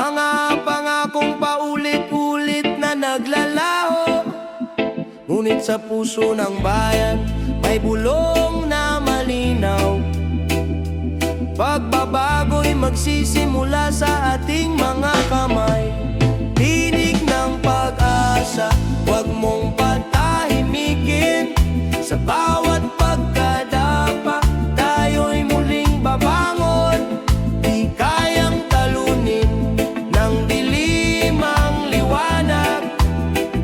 Mga pangakong paulit-ulit na naglalaho, ngunit sa puso ng bayan may bulong na malinaw. Pagbabago'y magsisimula sa ating mga kamay. Tinig ng pag-asa, huwag mong patahimikin. Sa bawat pagkadapa, tayo'y muling babangon. Di kayang talunin ng dilim ang liwanag.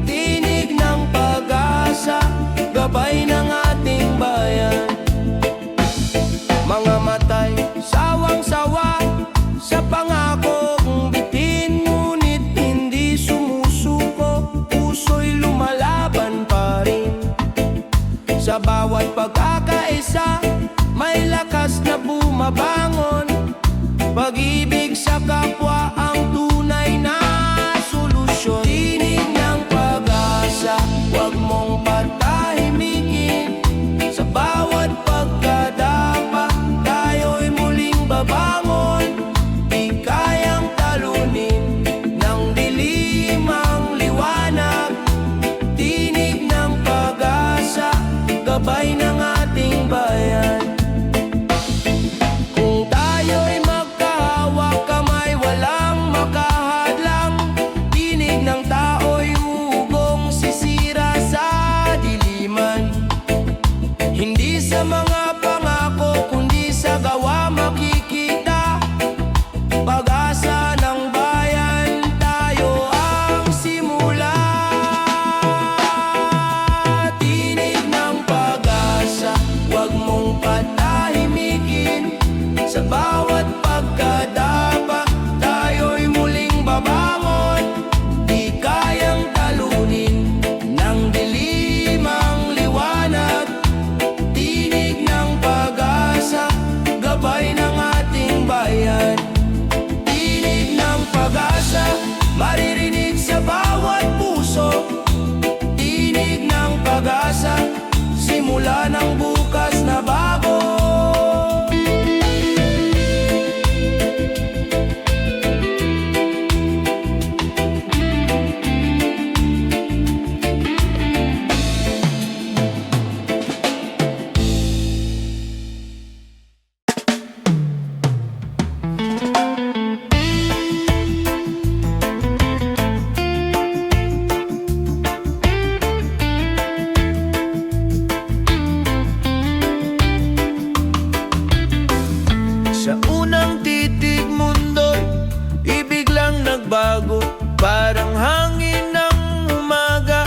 Tinig ng pag-asa, gabay ng ating bayan. Mga matay, sawang-sawa sa pangakong bitin, ngunit hindi sumusuko, puso'y lumalaban pa rin. Sa bawat pagkakaisa, may lakas na bumabangon. Pag-ibig sa kapwa ang tunay na solusyon. Tinig ng pag-asa, huwag mong patahimikin. Sa bawat pagkadapa, tayo'y muling babangon. Di kayang talunin ng dilim ang liwanag. Tinig ng pag-asa, gabay ng ating bayan. Kung tayo'y magkahawak kamay, walang makahadlang. Tinig ng tao'y ugong sisira sa diliman. Hindi sa mga pangako, kundi sa gawa makikita. Pag-asa ng bayan, tayo ang simula. Tinig ng pag-asa, huwag mong patahimikin. Sa bawat pagkadapa, tayo'y muling babangon. Di kayang talunin ng dilim ang liwanag. Tinig ng pag-asa, gabay ng ating bayan. Tinig ng pag-asa, maririnig sa bawat puso. Tinig ng pag-asa, simula ng bukas na bago. Sa unang titig mundo'y ibiglang nagbago, parang hangin ng umaga,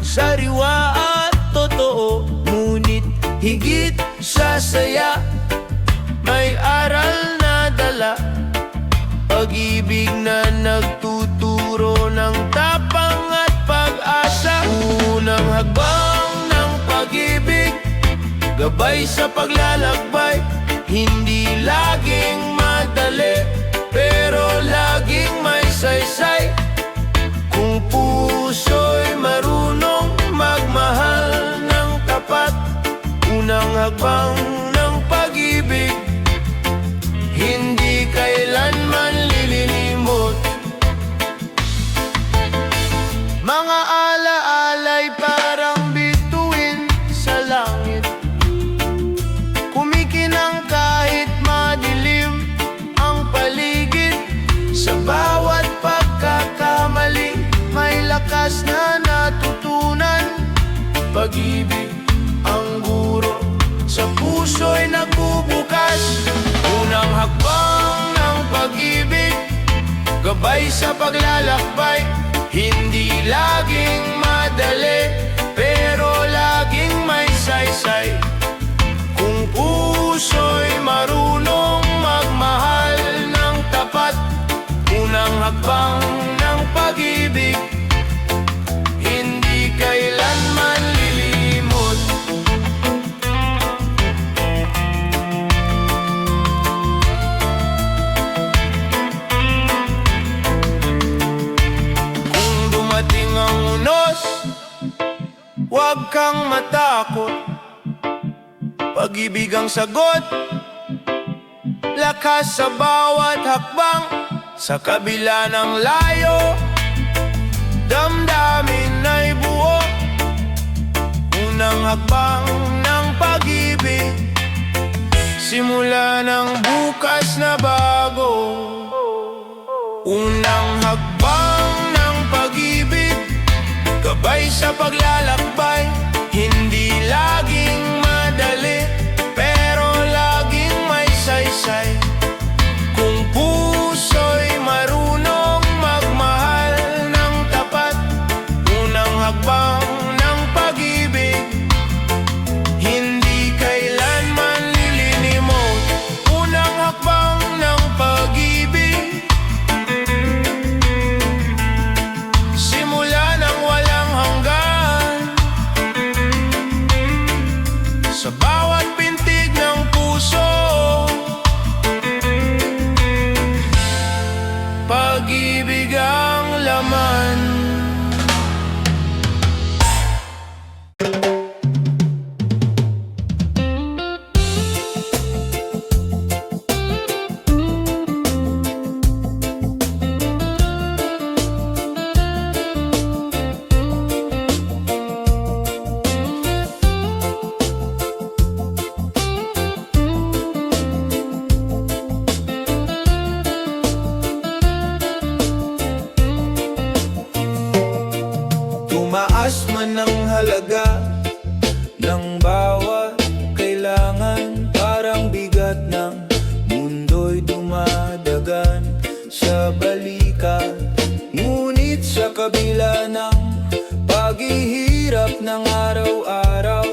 sariwa at totoo. Ngunit higit sa saya, may aral na dala. Pag-ibig na nagtuturo ng tapang at pag-asa. Unang hakbang ng pag-ibig, gabay sa paglalakbay. Hindi laging madali, pero laging may saysay. Kung puso'y marunong magmahal ng tapat, unang hakbang ng pag-ibig, hindi kailanman lililimot. Mga ala-alay parang bituin sa langit, kumikinang kahit madilim ang paligid. Sa bawat pagkakamali, may lakas na natutunan. Pag-ibig ang guro, sa puso'y nagbubukas. Unang hakbang ng pag-ibig, gabay sa paglalakbay. Hindi laging madali, pero laging may saysay. Kung puso'y marunong magmahal ng tapat, unang hakbang ng pag-ibig, hindi kailanman lilimot. Kung dumating ang unos, huwag kang matakot. Pag-ibig ang sagot, lakas sa bawat hakbang. Sa kabila ng layo, damdamin ay buo. Unang hakbang ng pag-ibig, simula ng bukas na bago. Unang hakbang ng pag-ibig, gabay sa paglalakbay. Hindi laging madali, pero laging may saysay. Kung puso'y marunong magmahal ng tapat, unang hakbang ng pag-ibig, hindi kailanman lilinimot. Unang hakbang ng pag-ibig, simula ng walang hanggan. Sa bawat pintig ng puso, pag-ibig ang laman. Tumaas man ang halaga ng bawat kailangan, parang bigat ng mundo'y dumadagan sa balikat. Ngunit sa kabila ng paghihirap ng araw-araw,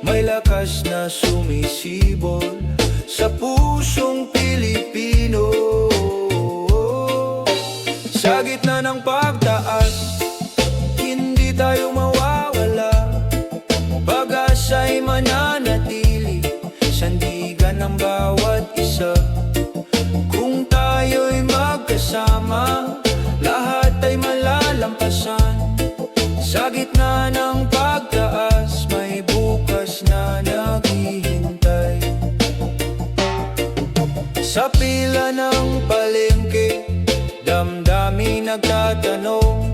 may lakas na sumisibol sa pusong Pilipino. Sa gitna ng pagtaas, hindi tayo mawawala. Pag-asa'y mananatili, sandigan ng bawat isa. Kung tayo'y magkasama, lahat ay malalampasan. Sa gitna ng pagtaas, may bukas na naghihintay. Sa pila ng palengke, damdamin nagtatanong,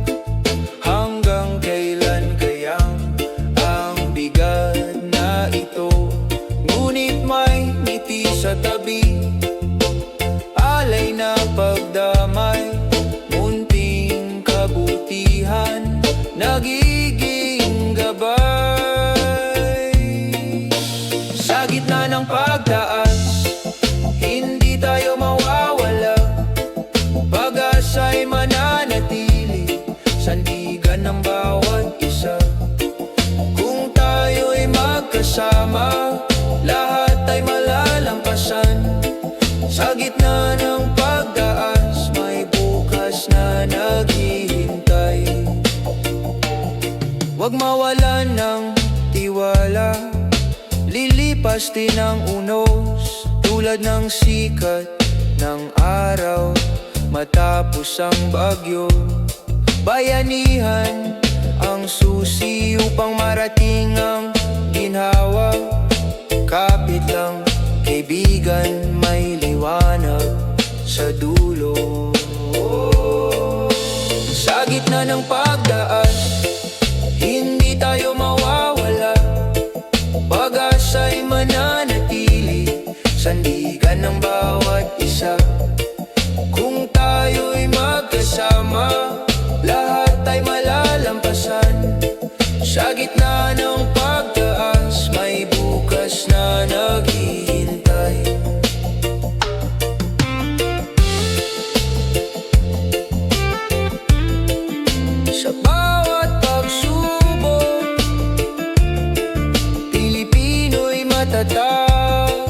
hanggang kailan kayang ang bigat na ito? Ngunit may ngiti sa tabi, alay na pagdamay, munting kabutihan, nagiging gabay. Sa gitna ng pagtaas, hindi tayo mawawala. Pag-asa'y mananatili, sandigan ng bawat isa. Kung tayo'y magkasama, lahat ay malalampasan. Sa gitna ng pagtaas, may bukas na naghihintay. Huwag mawalan ng tiwala, lilipas din ang unos, tulad ng sikat ng araw matapos ang bagyo. Bayanihan ang susi upang marating ang ginhawa. Kapit lang, kaibigan, may liwanag sa dulo. Sa gitna ng pagdaas, hindi tayo mawawala. Pag-asa'y mananatili, sandigan ng bawat isa. Kung tayo'y magkasama, lahat ay malalampasan. Sa gitna ng pagtaas, may bukas na naghihintay. Sa bawat pagsubok, Pilipino'y matatag.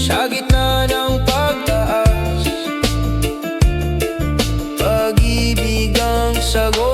Sa gitna ng pagtaas, pag-ibig ang sagot.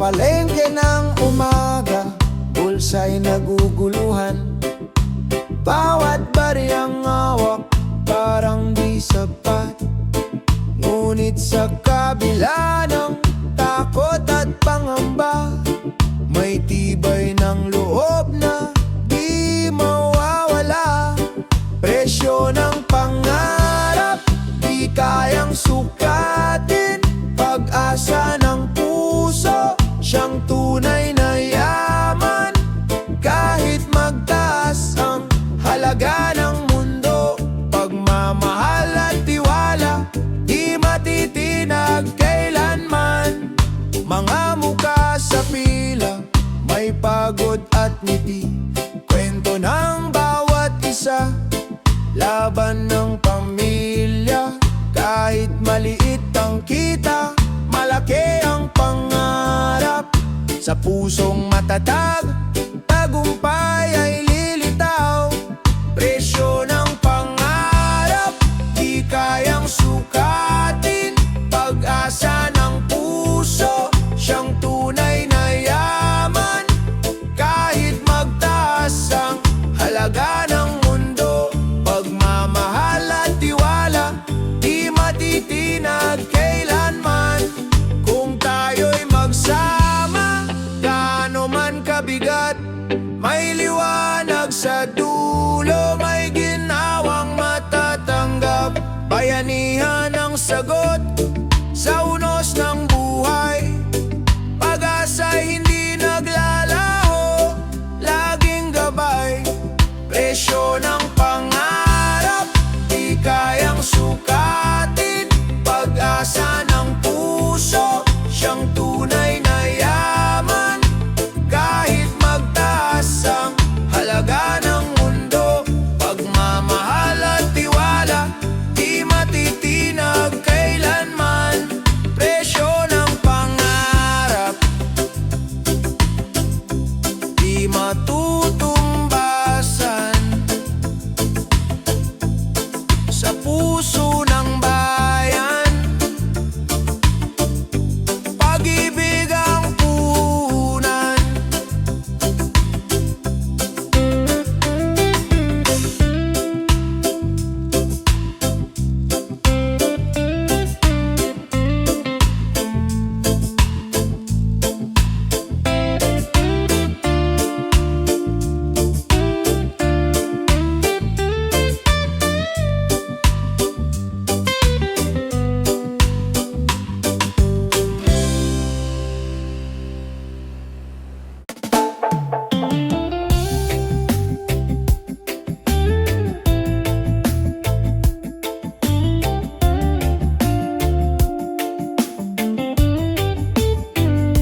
palengke ng umaga, bulsa'y naguguluhan. Bawat bariyang hawak parang di sapat. Ngunit sa kabila ng takot at pangamba, may tibay ng loob na di mawawala. Presyo ng pangarap, di kayang sukatin. Pag-asa ng puso, siyang tunay na yaman. Kahit magtaas ang halaga ng mundo, pagmamahal at tiwala, di matitinag kailanman. Mga mukha sa pila, may pagod at ngiti. Kwento ng bawat isa, laban ng pamilya. Kahit maliit ang kita, malaki ang pangarap. Sa pusong matatag, tagumpay ay lilitaw. Presyo ng pangarap, di kayang sukatin. Pag-asa ng puso, siyang tunay na yaman. Kahit magtaas ang halaga ng mundo, pagmamahal at tiwala, di matitinag kailanman. Kung tayo'y magsama, gaano man kabigat, may liwanag sa dulo, may ginawang matatanggap. Bayanihan ang sagot sa unos ng buhay. Pag-asa'y hindi naglalaho, laging gabay. Presyo ng pangarap, di kayang sukatin. Pag-asa ng puso, siyang tunay na yaman. Kahit magtaas ang halaga ng mundo, pagmamahal at tiwala, di matitinag kailanman. Presyo ng pangarap, di matutumbasan. Sa puso ng bayan, pag-ibig ang puhunan.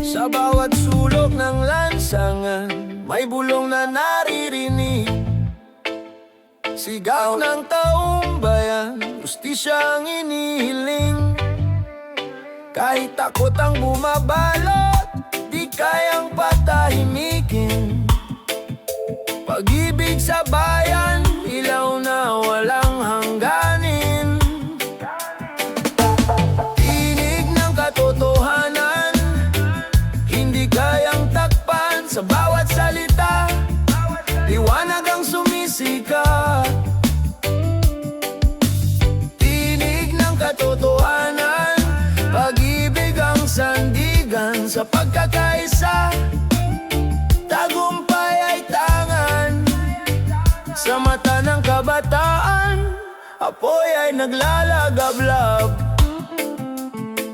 Sa bawat sulok ng lansangan, may bulong na naririnig. Sigaw ng taong bayan, hustisya ang inihiling. Kahit takot ang bumabalot, di kayang patahimikin. Pag-ibig sa bayan, ilaw na walang hangganin. Tinig ng katotohanan, hindi kayang takpan. Sa bawat salita, liwanag ang sumisikat. Tinig ng katotohanan, pag-ibig ang sandigan. Sa pagkakaisa, tagumpay ay tangan. Sa mata ng kabataan, apoy ay naglalagablab.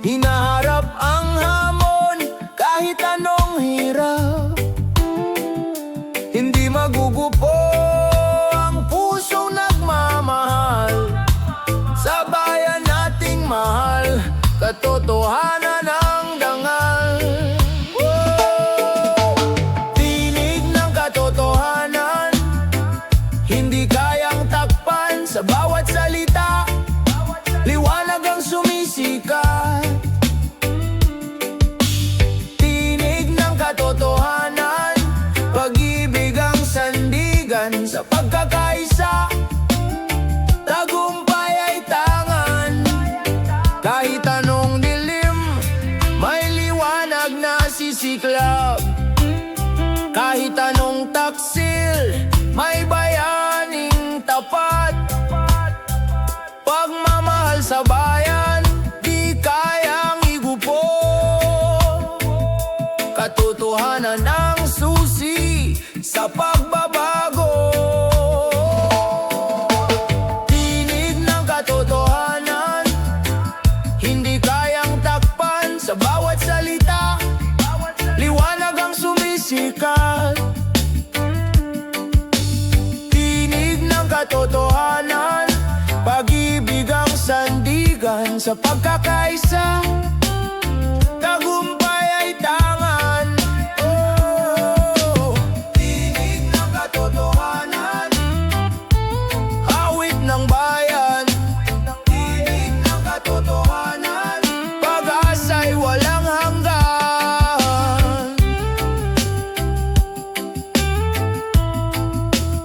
Hinaharap ang hamon, kahit anong hirap. Hindi magugupo ang pusong nagmamahal. Sa bayan nating mahal, katotohanan ang dangal. Tinig ng katotohanan, hindi kayang takpan. Sa bawat salita, liwanag ang sumisikat. Tinig ng katotohanan, pag-ibig ang sandigan. Sa pagkakaisa, tagumpay ay tangan. Kahit anong dilim, may liwanag na sisiklas. sa bayan, di kayang igupo. Katotohanan ang susi sa pagbabago. Tinig ng katotohanan, hindi kayang takpan. Sa bawat salita, liwanag ang sumisikat. Tinig ng katotohanan, pag-ibig ang sandigan. Sa pagkakaisa, tagumpay ay tangan. Oh, tinig ng katotohanan, awit ng bayan. Tinig ng katotohanan, pag-asa'y walang hanggan.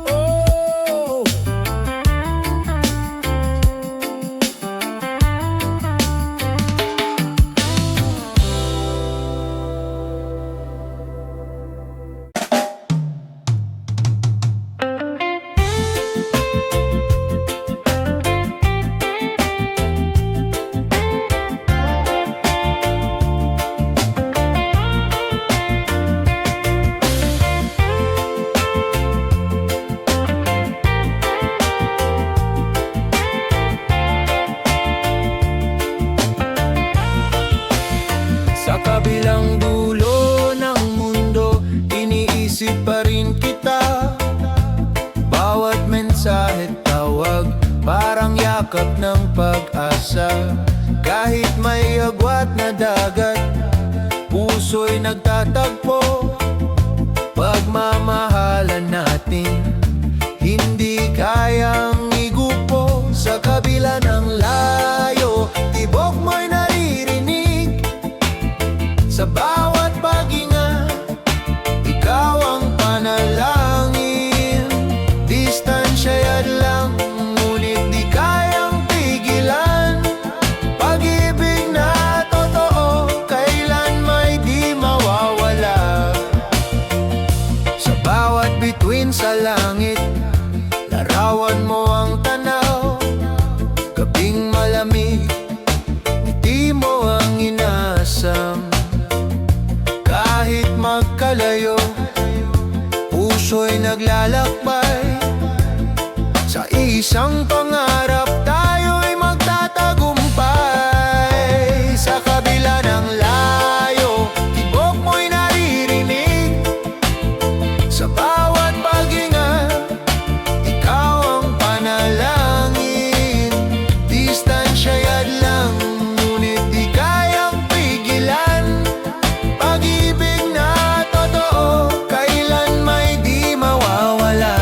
Oh, sa kabilang dulo ng mundo, iniisip pa rin kita. Bawat mensahe tawag, parang yakap ng pag-asa. Kahit may agwat na dagat, puso'y nagtatagpo. Pagmamahalan natin, hindi kayang igupo. Sa kabila ng layo, tibok mo'y naririnig. Sa bawat paghinga, ikaw ang panalangin. Distansya'y hadlang, ngunit di kayang pigilan. Pag-ibig na totoo, kailan may di mawawala. Sa bawat bituin sa langit, larawan mo ang tanaw. Gabing malamig, ngiti mo ang inasam. Kahit magkalayo, puso'y naglalakbay. Sa isang pangarap, tayo'y magtatagumpay. Sa kabila ng layo, tibok mo'y naririnig. Sa bawat paghinga, ikaw ang panalangin. Distansya'y hadlang, ngunit di kayang pigilan. Pag-ibig na totoo, kailan may di mawawala.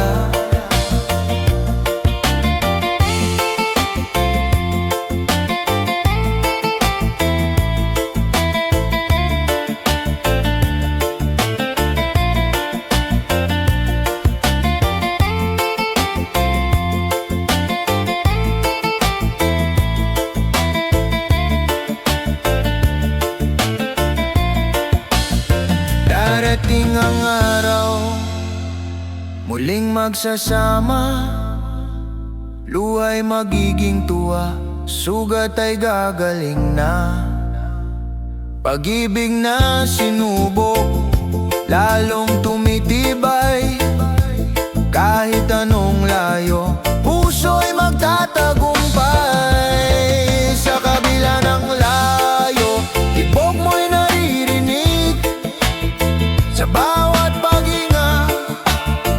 Darating ang araw, muling magsasama. Luha'y magiging tuwa, sugat ay gagaling na. Pag-ibig na sinubok, lalong tumitibay. Kahit anong layo, puso'y magtatagumpay. Sa kabila ng layo, tibok mo'y naririnig. Sa bawat paghinga,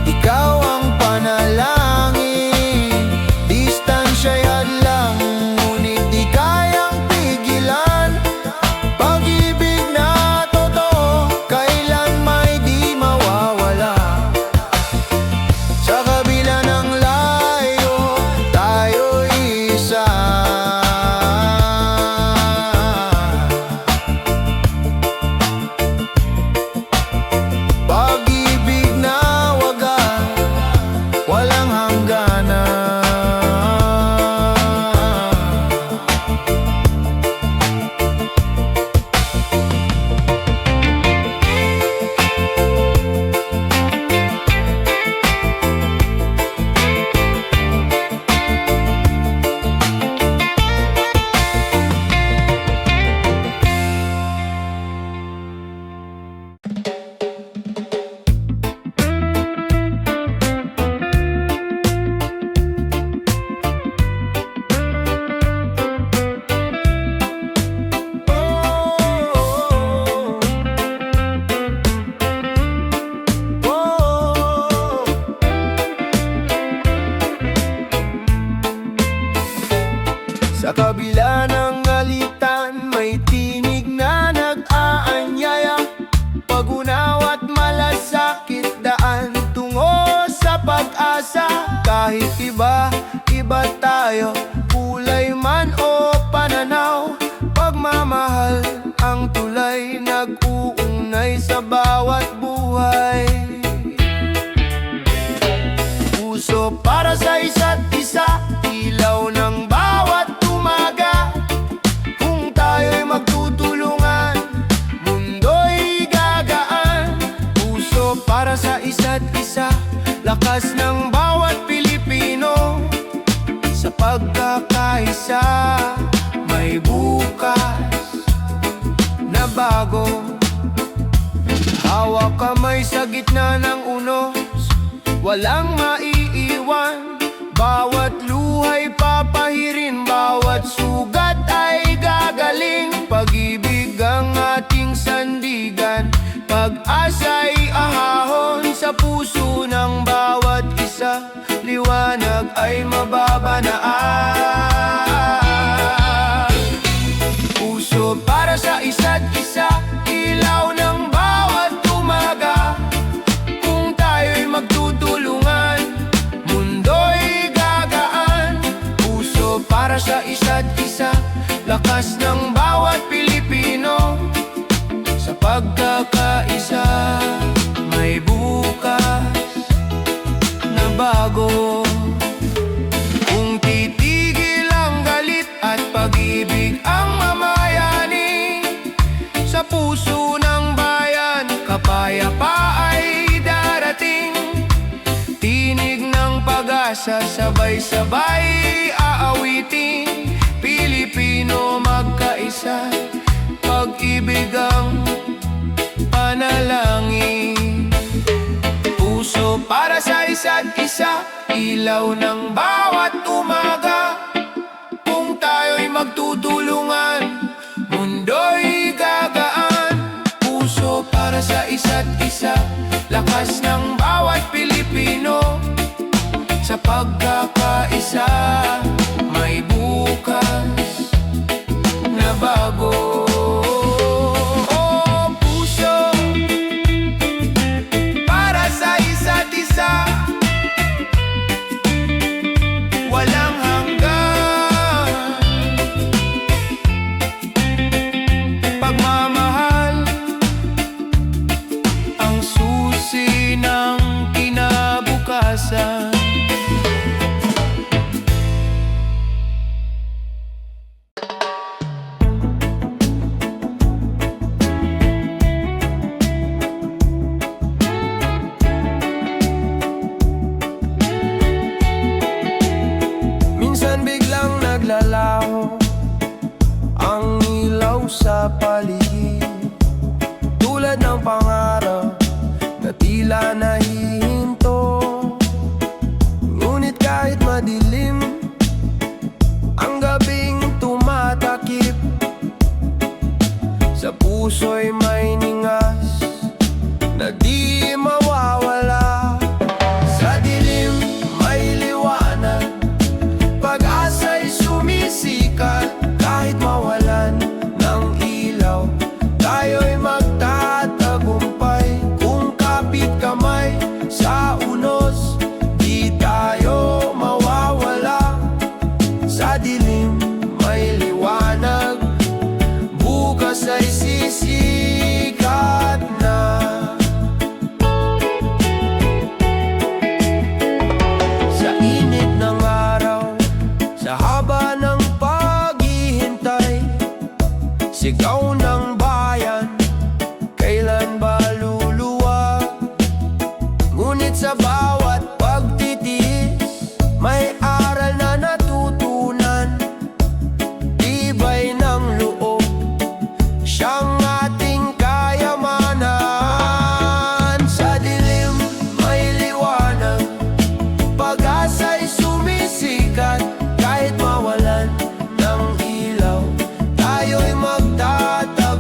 ikaw ang panalangin. Distansya'y hadlang, ngunit di kayang pigilan. Pag-ibig na totoo, kailan may di mawawala. Sa kabila kabila ng alitan, may tinig na nag-aanyaya. Pag-unaw at malasakit, daan tungo sa pag-asa. Kahit iba tayo, kulay man o pananaw, pagmamahal ang tulay, nag-uugnay sa bawat buhay. Puso para sa isa't isa, ilaw ng bawat umaga. Kung tayo'y magtutulungan, mundo'y gagaan. Puso para sa isa't isa, lakas ng bawat Pilipino. Sa pagkakaisa, may bukas na bago. Hawak kamay sa gitna ng unos, walang maiiwan. Bawat luhay papahirin, bawat sugat ay gagaling. Pag-ibig ang ating sandigan, pag-asa'y ahahon sa puso ng bawat isa. Liwanag ay mababanaan. Puso para sa isa't isa, ilaw ng bawat umaga. Kung tayo'y magtutulungan, mundo'y gagaan. Puso para sa isa't isa, lakas ng bawat Pilipino. Sa pagkakaisa, may bukas na bago. Kung titigil ang galit at pag-ibig ang mamayani, sa puso ng bayan, kapayapa ay darating. Tinig ng pag-asa, sabay-sabay aawitin. Pilipino magkaisa, pag-ibig ang panalangin. Puso para sa isa't isa, ilaw ng bawat umaga. Kung tayo'y magtutulungan, mundo'y gagaan. Puso para sa isa't isa, lakas ng bawat Pilipino. Sa pagkakaisa, may bukas na bago. Oh, puso para sa isa't isa, walang hanggan. Pagmamahal ang susi ng kinabukasan. Minsan biglang naglalaho ang ilaw sa paligid, tulad ng pangarap na tila nahihinto. Ngunit kahit madilim ang gabing tumatakip, sa puso'y may ningas na di mawawala. Sa dilim may liwanag, pag-asa'y sumisikat. Kahit mawalan ng ilaw, tayo'y magtatagumpay. Kung kapit kamay sa unos, di tayo mawawala. Sa dilim may liwanag, bukas ay sisikat na. Sa init ng araw, sa haba ng paghihintay, sigaw ng bayan, kailan ba luluwag? Ngunit sa bawat pagtitiis, may aral na natutunan. Tibay ng loob, siyang ating kayamanan. Sa dilim may liwanag, pag-asa'y sumisikat. Kahit mawalan ng ilaw, tayo'y magtatagumpay.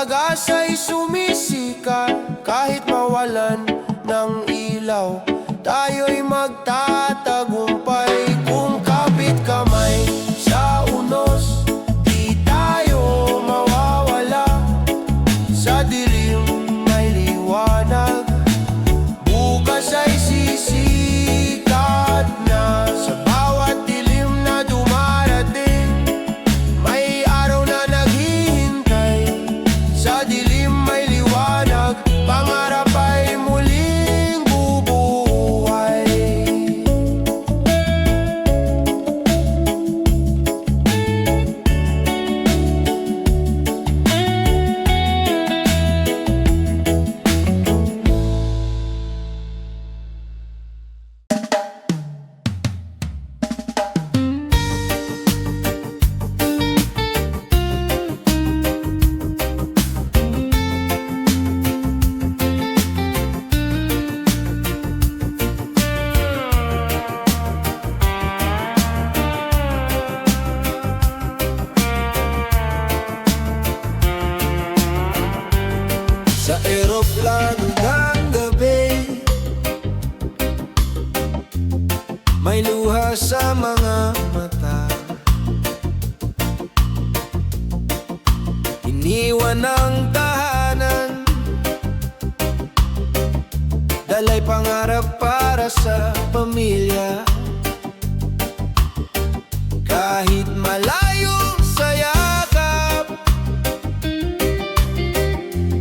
pag-asa'y sumisikat. Kahit mawalan ng ilaw, tayo'y magtatagumpay. Kung kapit kamay sa unos, di tayo mawawala. Sa dilim may liwanag, bukas ay sisikat na. Sa bawat dilim na dumarating, may araw na naghihintay. Sa dilim may liwanag, pangarap ay muling bubuhay. Sa eroplano ng gabi, may luha sa mga mata. Iniwan ang tahanan, dalay pangarap para sa pamilya. Kahit malayo sa yakap,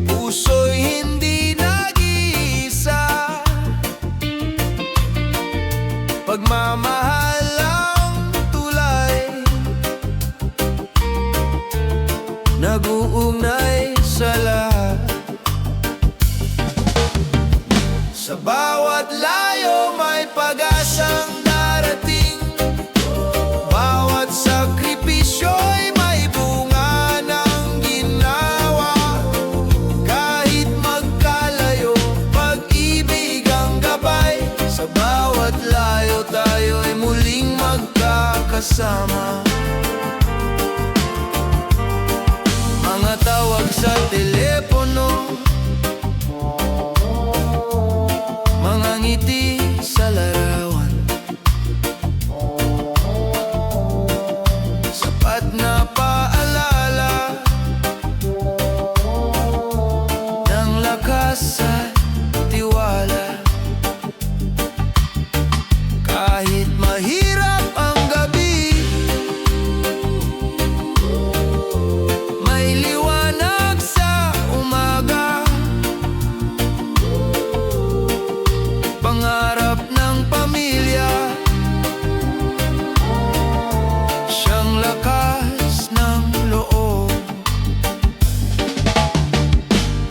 puso'y hindi nag-iisa. Pagmamahal ang tulay, nag-uugnay sa lahat. Sa bawat layo may pag-asang darating. Bawat sakripisyo'y may bunga ng ginawa. Kahit magkalayo, pag-ibig ang gabay. Sa bawat layo tayo'y muling magkakasama. Mga tawag sa telepono, mga ngiti sa larawan, sapat na paalala ng lakas at tiwala. Kahit mahirap ang gabi, may liwanag sa umaga. Pangarap ng pamilya, siyang lakas ng loob.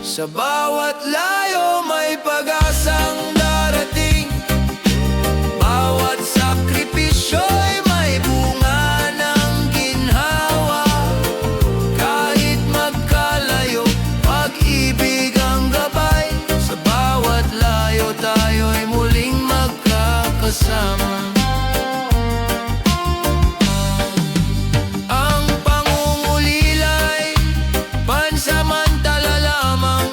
Sa bawat layo may pag-asang darating. Bawat sakripisyo'y may bunga ng ginhawa. Kahit magkalayo, pag-ibig ang gabay. Sa bawat layo tayo'y muling magkakasama. Ang pangungulila'y pansamantala lamang.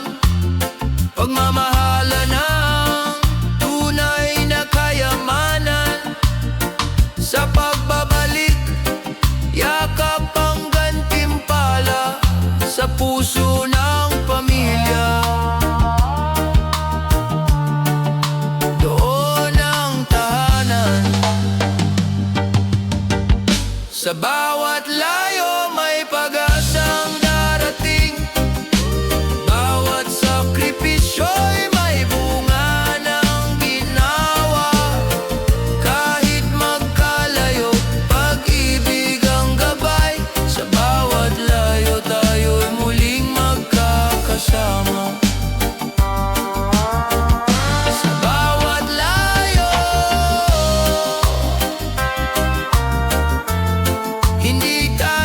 Pagmamahalan ang tunay na kayamanan. Sa pagbabalik, yakap ang gantimpala sa puso ng pamilya. Doon ang tahanan. Sa bawat layo may pag-asang darating. Bawat sakripisyo'y may bunga ng ginawa. Kahit magkalayo, pag-ibig ang gabay. Sa bawat layo tayo'y muling magkakasama. Sa bawat layo, hindi tayo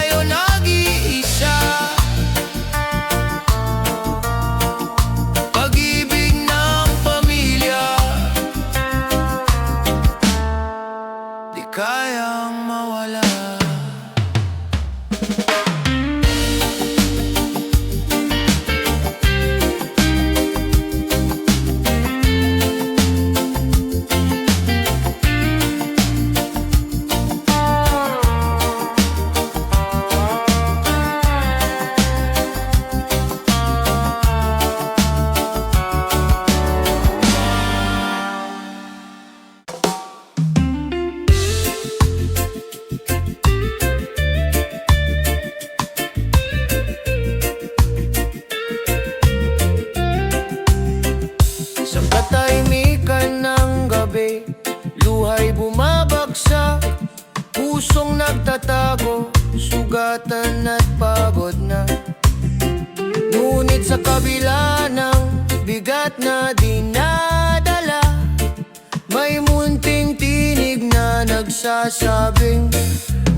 Sa kabila ng bigat na dinadala, may munting tinig na nagsasabing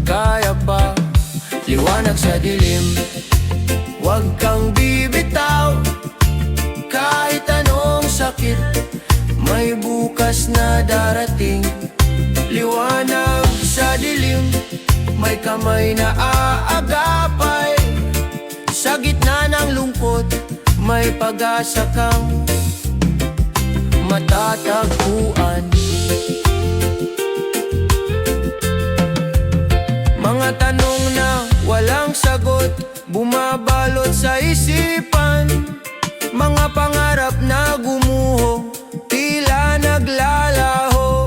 kaya pa. Liwanag sa dilim, huwag kang bibitaw. Kahit anong sakit, may bukas na darating. Liwanag sa dilim, may kamay na aagapay. Sa gitna ng lungkot, may pag-asa kang matatagpuan. Mga tanong na walang sagot, bumabalot sa isipan. Mga pangarap na gumuho, tila naglalaho.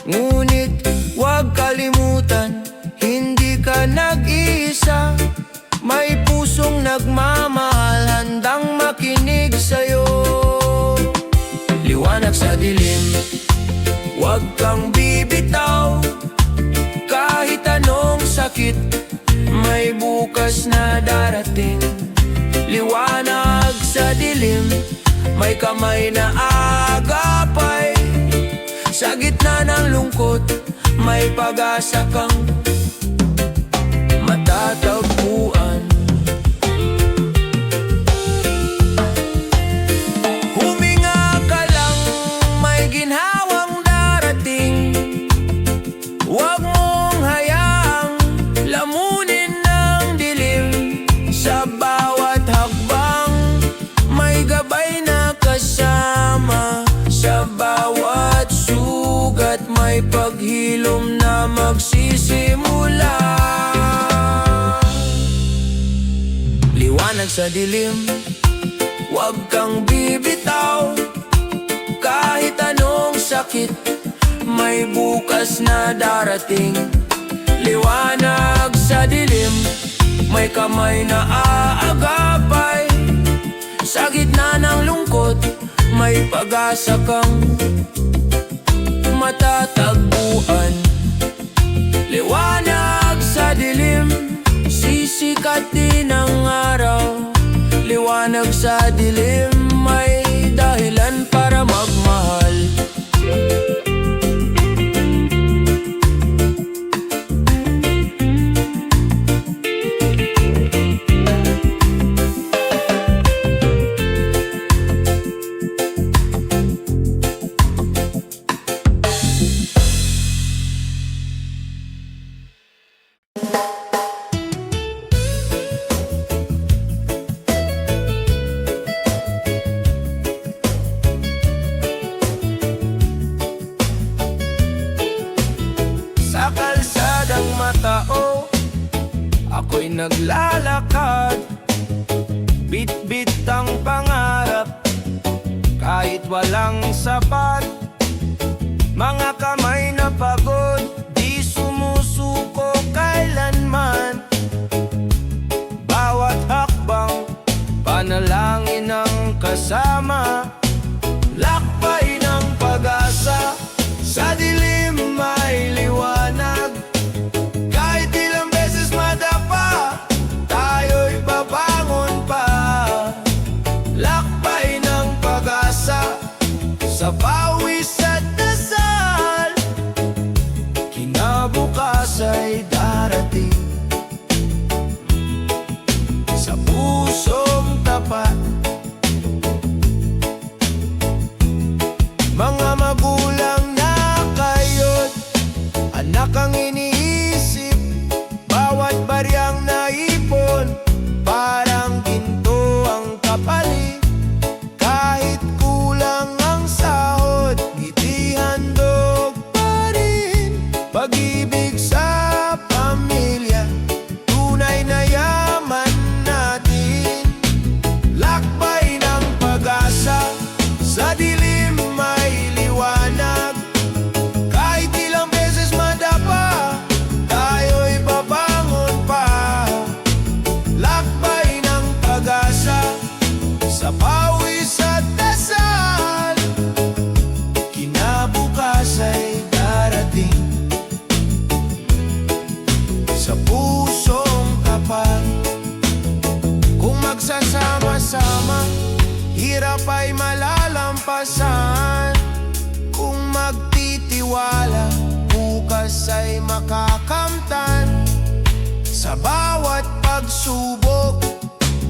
Ngunit huwag kalimutan, hindi ka nag-iisa. May pusong nagmamahal, handang makinig sa'yo. Liwanag sa dilim, huwag kang bibitaw. Kahit anong sakit, may bukas na darating. Liwanag sa dilim, may kamay na aagapay. Sa gitna ng lungkot, may pag-asa kang matatagpuan. Huminga ka lang, may ginhawang darating. Huwag mong hayaang lamunin ng dilim. Sa bawat hakbang, may gabay na kasama. Sa bawat sugat, may paghilom na magsisimula. Liwanag sa dilim, huwag kang bibitaw. Kahit anong sakit, may bukas na darating. Liwanag sa dilim, may kamay na aagapay. Sa gitna ng lungkot, may pag-asa kang matatagpuan. Liwanag sa dilim, sisikat din ang araw. Liwanag sa dilim, may dahilan para magmahal. Sa kalsadang matao, ako'y naglalakad. Bit-bit ang pangarap, kahit walang sapat. Mga kamay na pagod, di sumusuko kailanman. Bawat hakbang, panalangin ang kasama. Lakbay ng pag-asa, sa dilim may liwanag. Kahit ilang beses madapa, tayo'y babangon pa. Lakbay ng pag-asa, sa pawis at dasal. Kinabukas ay darating. Sa pusong tapat, hirap ay malalampasan. Kung magtitiwala, bukas ay makakamtan. Sa bawat pagsubok,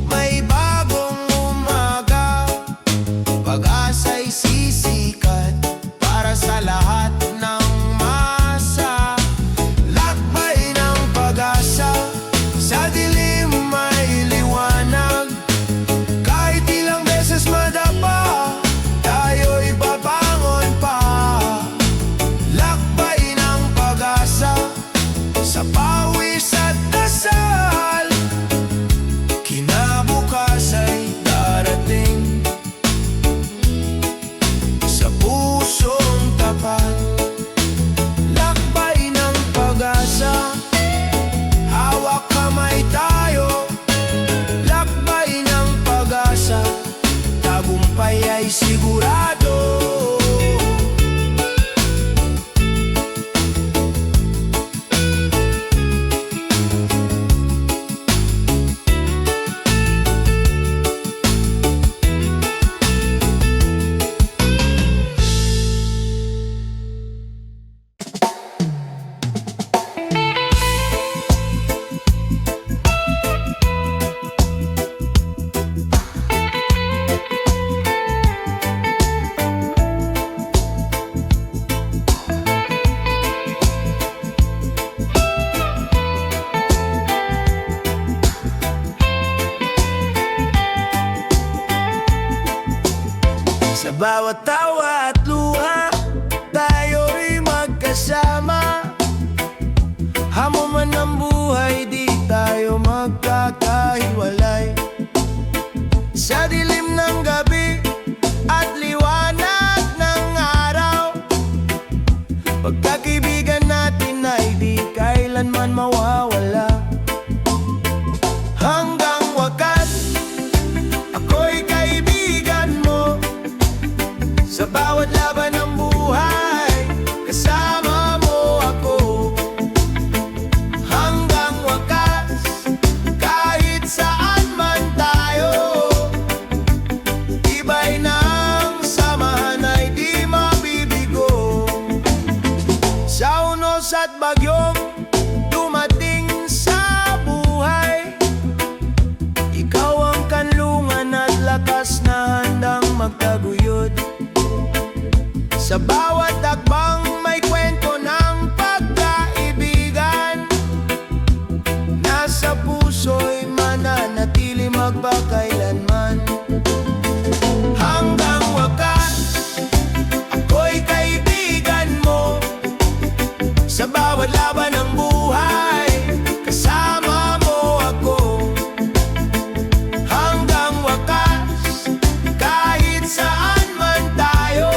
may bagong umaga. Pag-asa'y sisikat para sa lahat ng masa. Lakbay ng pag-asa, sa dilim may liwanag. Kahit ilang beses madapa, tayo'y babangon pa. Lakbay ng pag-asa, sa pawis at dasal. Kinabukas ay darating, sa pusong tapat. Lakbay ng pag-asa, hawak kamay tayo. Lakbay ng pag-asa, tagumpay ay sigurado. Sa bawat tawa at luha, tayo'y magkasama. Hamon man ang buhay, di tayo magkakahiwalay. Sa dilim ng gabi at liwanag ng araw, pagkakaibigan natin ay di kailanman mawawala. Hanggang wakas, ako'y kaibigan mo. Sa bawat laban ng buhay, kasama mo ako. Hanggang wakas, kahit saan man tayo, tibay ng samahan ay di mabibigo. Sa unos at bagyong dumating sa buhay, ikaw ang kanlungan at lakas na handang magtaguyod. Sa bawat hakbang may kwento ng pagkaibigan, nasa puso'y mananatili magpakailanman. Hanggang wakas, ako'y kaibigan mo. Sa bawat laban ng buhay, kasama mo ako. Hanggang wakas, kahit saan man tayo,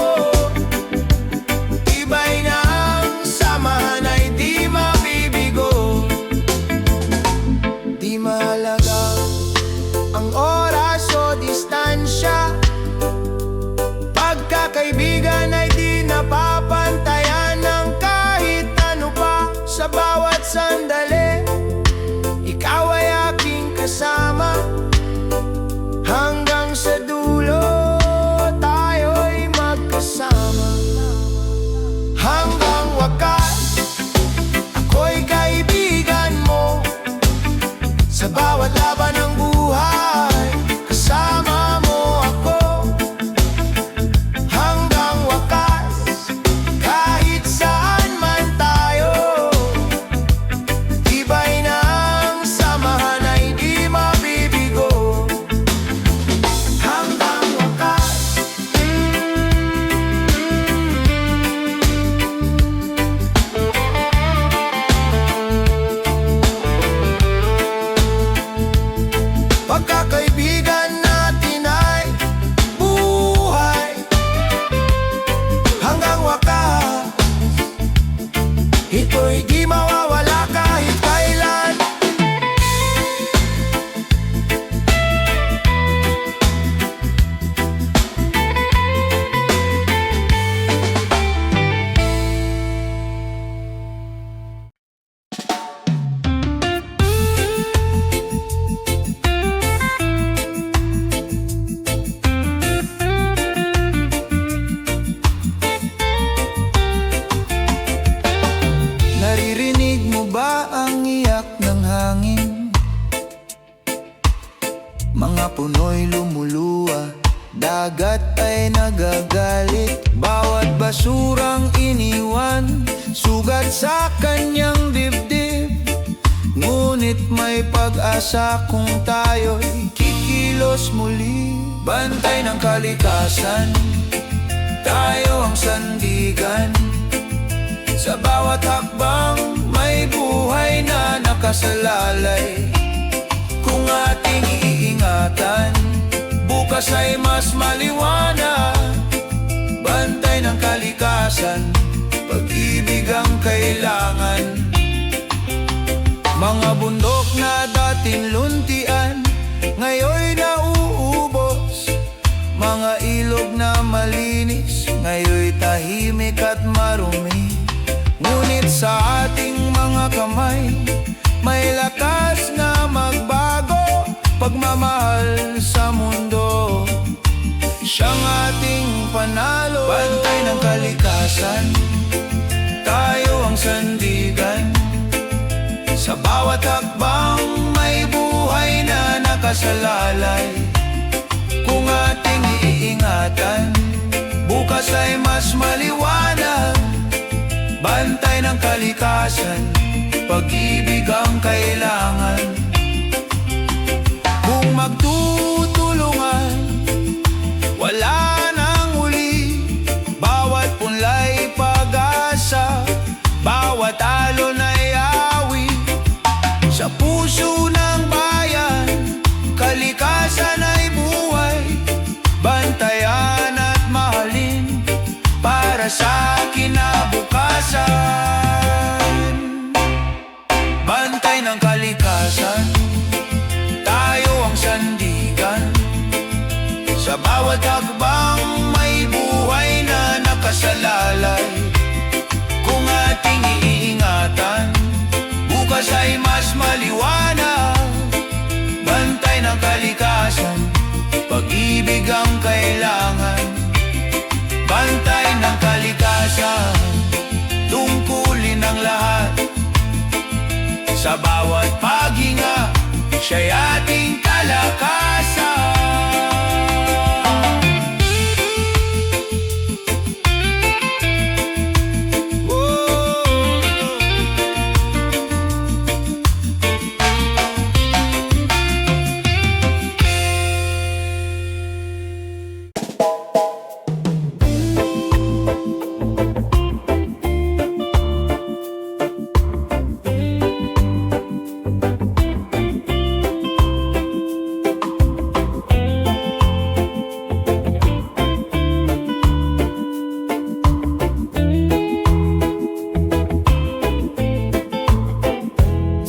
dagat ay nagagalit. Bawat basurang iniwan, sugat sa kanyang dibdib. Ngunit may pag-asa kung tayo'y kikilos muli. Bantay ng kalikasan, tayo ang sandigan. Sa bawat hakbang, may buhay na nakasalalay. Kung ating iingatan, bukas ay mas maliwanag. Bantay ng kalikasan, pag-ibig ang kailangan. Mga bundok na dating luntian, ngayoy nauubos. Mga ilog na malinis, ngayoy tahimik at marumi. Ngunit sa ating mga kamay, may lakas na magbago. Pagmamahal sa mundo, siyang ating panalo. Bantay ng kalikasan, tayo ang sandigan. Sa bawat hakbang, may buhay na nakasalalay. Kung ating iingatan, bukas ay mas maliwanag. Bantay ng kalikasan, pag-ibig ang kailangan. Kung magtutulungan, wala nang huli. Bawat punlay pag-asa, bawat alon ay awi. Sa puso ng bayan, kalikasan ay buhay. Bantayan at mahalin para sa kinabukasan. Bantay ng kalikasan, tayo ang sandigan. Sa bawat hakbang, may buhay na nakasalalay. Kung ating iingatan, bukas ay mas maliwanag. Bantay ng kalikasan, pag-ibig ang kailangan. Bantay ng kalikasan, tungkulin ang lahat. Sa bawat paghinga, siya'y ating kalakasan.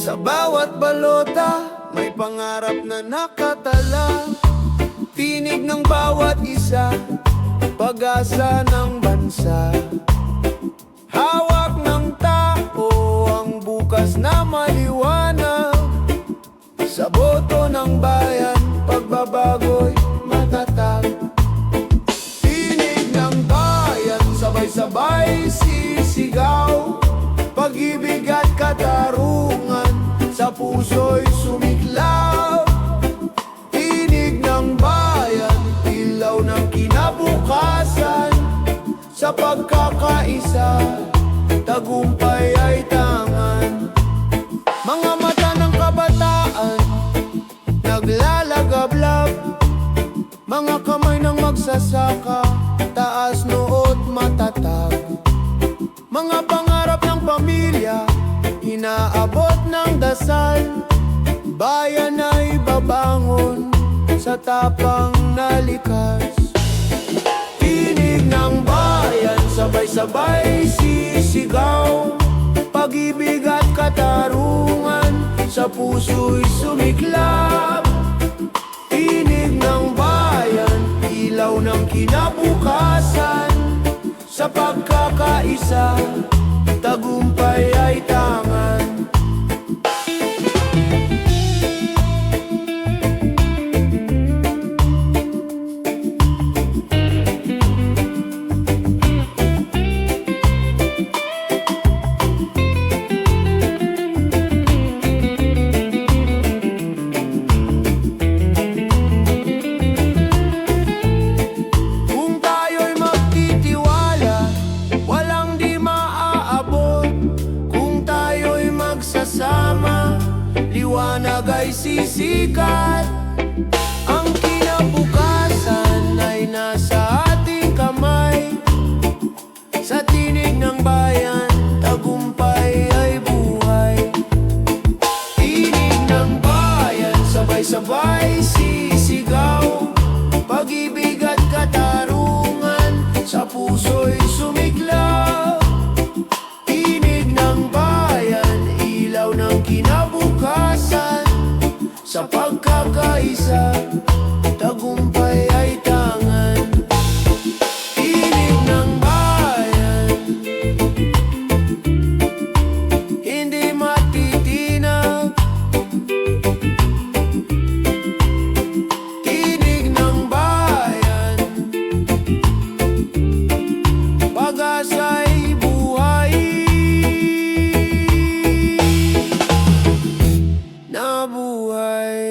Sa bawat balota, may pangarap na nakatala. Tinig ng bawat isa, pag-asa ng bansa. Hawak ng tao ang bukas na maliwanag. Sa boto ng bayan, pagbabago'y matatag. Tinig ng bayan, sabay-sabay sisigaw. Pag-ibig at katarungan, sa puso'y sumiklab. Tinig ng bayan, ilaw ng kinabukasan. Sa pagkakaisa, tagumpay ay tangan. Mga mata ng kabataan, naglalagablab. Mga kamay ng magsasaka, taas noot matatag. Mga pangarap ng pamilya, inaabot ng dasal. Bayan ay babangon sa tapang na likas. Tinig ng bayan, sabay-sabay sisigaw. Pag-ibig at katarungan, sa puso'y sumiklab. Tinig ng bayan, ilaw ng kinabukasan. Sa pagkakaisa, tagumpay ay tangan. sisikat. Ang kinabukasan ay nasa ating kamay. Sa tinig ng bayan, tagumpay ay buhay. Tinig ng bayan, sabay-sabay sisigaw. Pag-ibig at katarungan, sa puso'y sumiklaw. Tinig ng bayan, ilaw ng kinabukasan. Sa pagkakaisa, tagumpay ay tangan. Tinig ng bayan, hindi matitinag. Tinig ng bayan, pag-asa'y buhay. Nabuhay.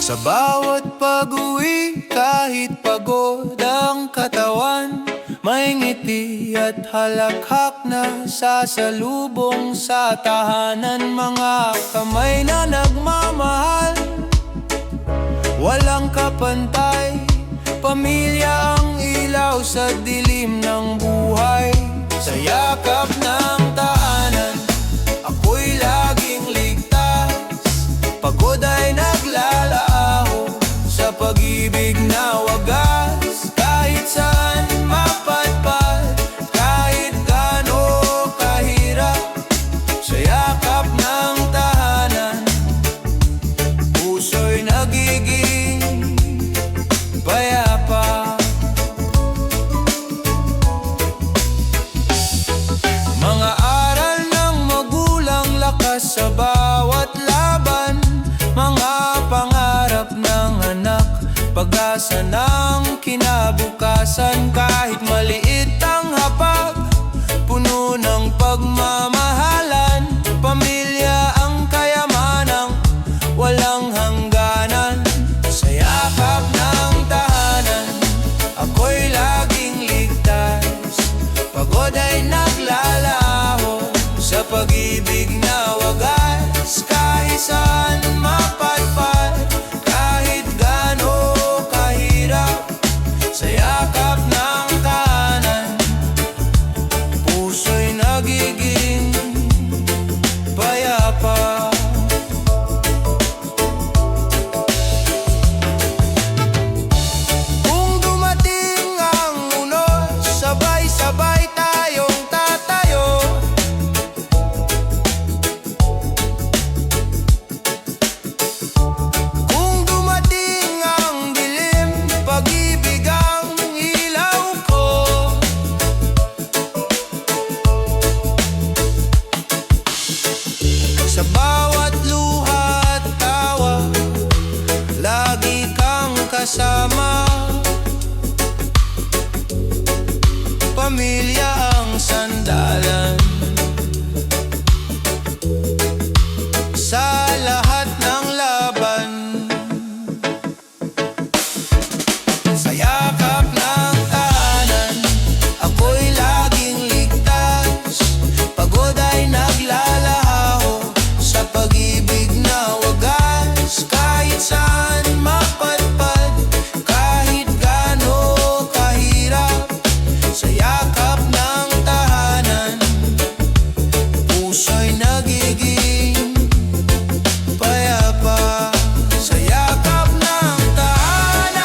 Sa bawat pag-uwi, kahit pagod ang katawan, may ngiti at halakhak na sasalubong sa tahanan. Mga kamay na nagmamahal, walang kapantay. Pamilya ang ilaw sa dilim ng buhay. Sa yakap ng tahanan, ako'y laging ligtas. Pagod ay naglalaho sa pag-ibig na wagas. Kahit saan mapadpad, kahit gaano kahirap, sa yakap ng tahanan, puso'y nagiging payapa. Mga aral ng magulang, lakas sa bawat laban. Mga pangarap ng anak, pag-asa ng kinabukasan. Kahit maliit ang hapag, puno ng pagmamahalan. Pamilya ang kayamanang walang hangganan. Sa yakap ng tahanan, ako'y laging ligtas. Pagod ay naglalaho sa pag-ibig na wagas. Kahit saan mapadpad, kahit gaano kahirap, sa yakap ng tahanan, puso'y nagiging payapa. Kung dumating ang unos, sabay-sabay tayong tatayo. Kung dumating ang dilim, pag-ibig ang ilaw ko. Sa bawat luha at tawa, lagi kang kasama. Pamilya ang sandalan sa lahat ng laban. Sa yakap ng tahanan, ako'y laging ligtas. Pagod ay naglalaho sa pag-ibig na wagas. Kahit saan mapadpad, kahit gaano kahirap, sa yakap ng tahanan, puso'y nagiging payapa. Sa yakap ng tahanan,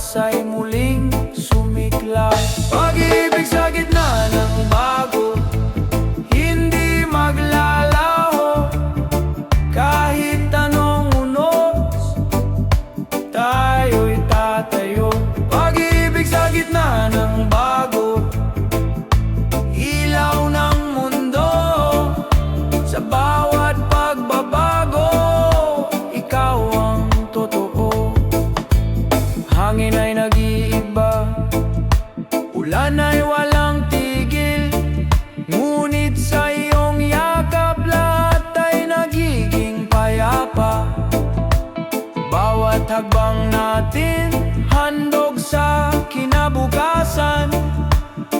pag-asa'y muling sumiklab. Pag-ibig sa gitna ng bago, hindi maglalaho. Kahit anong unos, tayo'y tatayo. Pag-ibig sa gitna ng bago, ilaw ng mundo. Sa bawat pagbabago, ikaw ang totoo. Hangin ay nag-iiba, ulan ay walang tigil, ngunit sa iyong yakap lahat ay nagiging payapa. Bawat hakbang natin handog sa kinabukasan,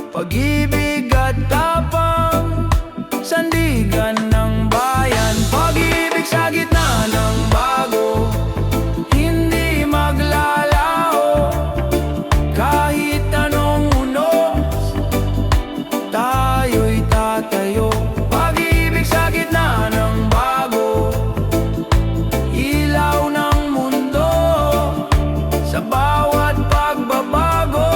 pag-ibig at tapang, sandigan ng bayan. Pag-ibig sa gitna ng bago, hindi maglalaho. Kahit anong unos, tayo'y tatayo. Pag-ibig sa gitna ng bago, ilaw ng mundo. Sa bawat pagbabago,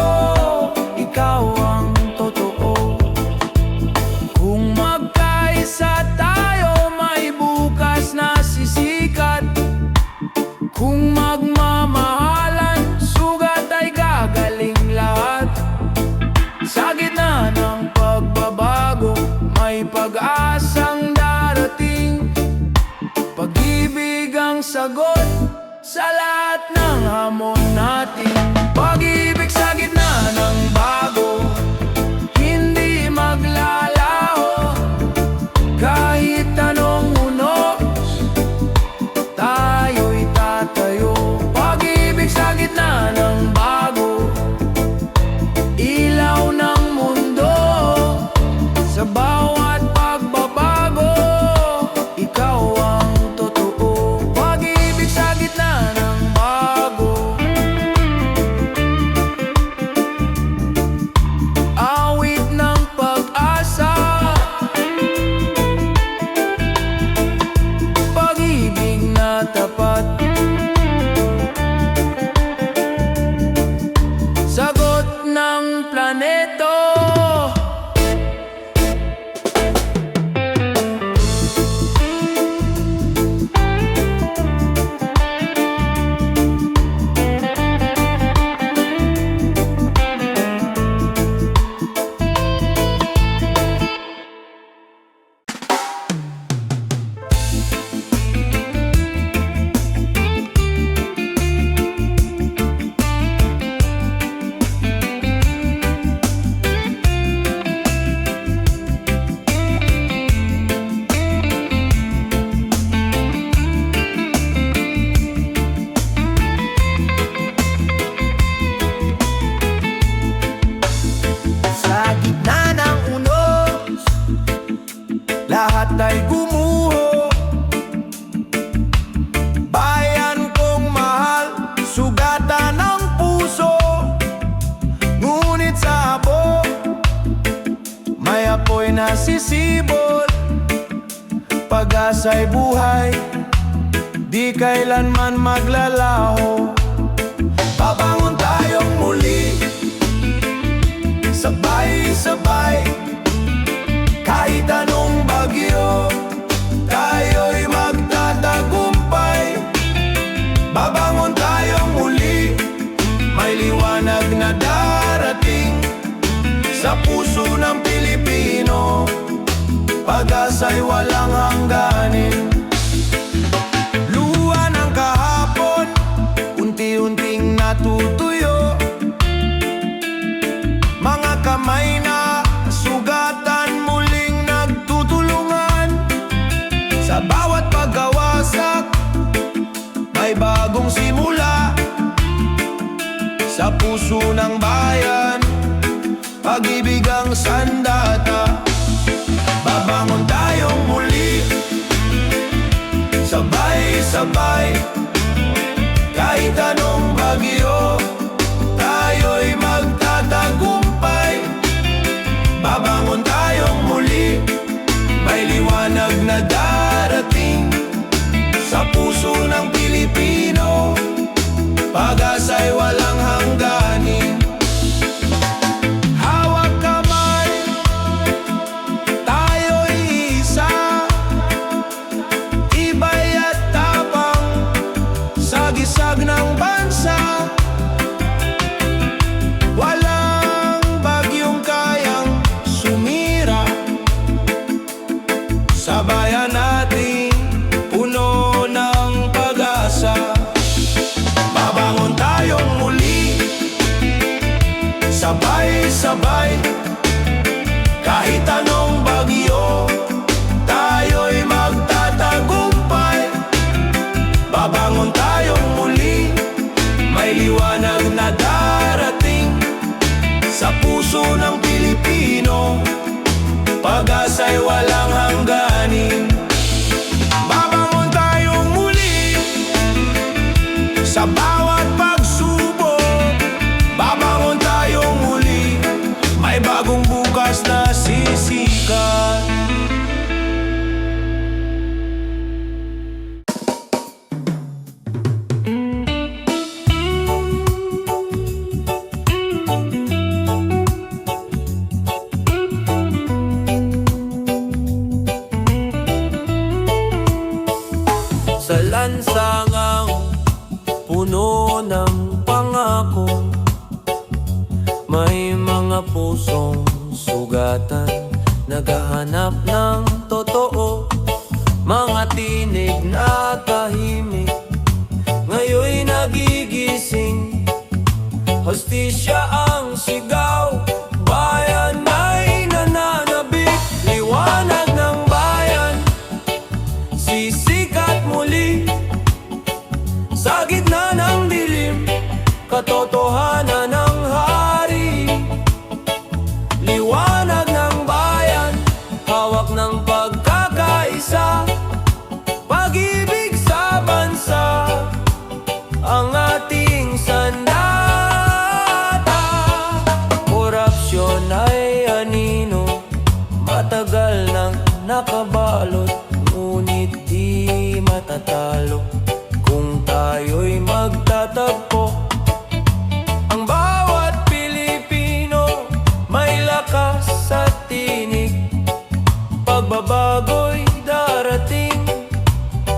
ikaw ang totoo. Kung magkaisa tayo, may bukas na sisikat. Kung magmamahalan, sugat ay gagaling lahat. Sa gitna ng pagbabago, may pag-asang darating. Pag-ibig ang sagot sa lahat ng hamon natin. Pag-ibig sa gitna ng bago, hindi maglalaho. Kahit anong unos, tayo'y tatayo. Pag-ibig sa gitna ng bago, ilaw ng mundo. Sa bawat pagbabago, ikaw ang totoo. Pag-ibig sa gitna ng bago, awit ng pag-asa. Pag-ibig na tapat, sagot ng planeto. Sa gitna ng unos, lahat ay gumuho. Bayan kong mahal, sugatan ng puso. Ngunit sa abo, may apoy na sisibol. Pag-asa'y buhay, di kailanman maglalaho. Babangon tayong muli, sabay-sabay. Kahit anong bagyo, tayo'y magtatagumpay. Babangon tayong muli, may liwanag na darating. Sa puso ng Pilipino, pag-asa'y walang hangganin. Luha ng kahapon, unti-unting natutuyo. Mga kamay na sugatan, muling nagtutulungan. Sa bawat pagkawasak, may bagong simula. Sa puso ng bayan, pag-ibig ang sandata. Babangon tayong muli, sabay-sabay. Kahit anong bagyo, tayo'y magtatagumpay. Babangon tayong muli, may liwanag na darating. Sa puso ng Pilipino, pag-asa'y walang hanggan. Sabay-sabay, kahit anong bagyo, tayo'y magtatagumpay. Babangon tayong muli, may liwanag na darating. Sa puso ng Pilipino, pag-asa'y walang hangganin. Babangon tayong muli, sa bawat pagsubok. Babangon tayong muli, may bagong bukas na sisikat. Sa lansangang puno ng pangako, may mga pusong sugatan, naghahanap ng totoo. Mga tinig na tahimik, ngayon'y nagigising. Hostisya ang sigaw, bayan ay nananabik. Liwanag ng bayan, sisikat muli. Sa gitna ng dilim, katotohanan ng hari. Liwanag ng bayan, hawak ng pagkakaisa. Pag-ibig sa bansa, ang ating sandata. Korupsyon ay anino, matagal nang nakabalot. Ngunit di matatalo kung tayo'y magtatagpo. Ang bawat Pilipino may lakas sa tinig. Pagbabago'y darating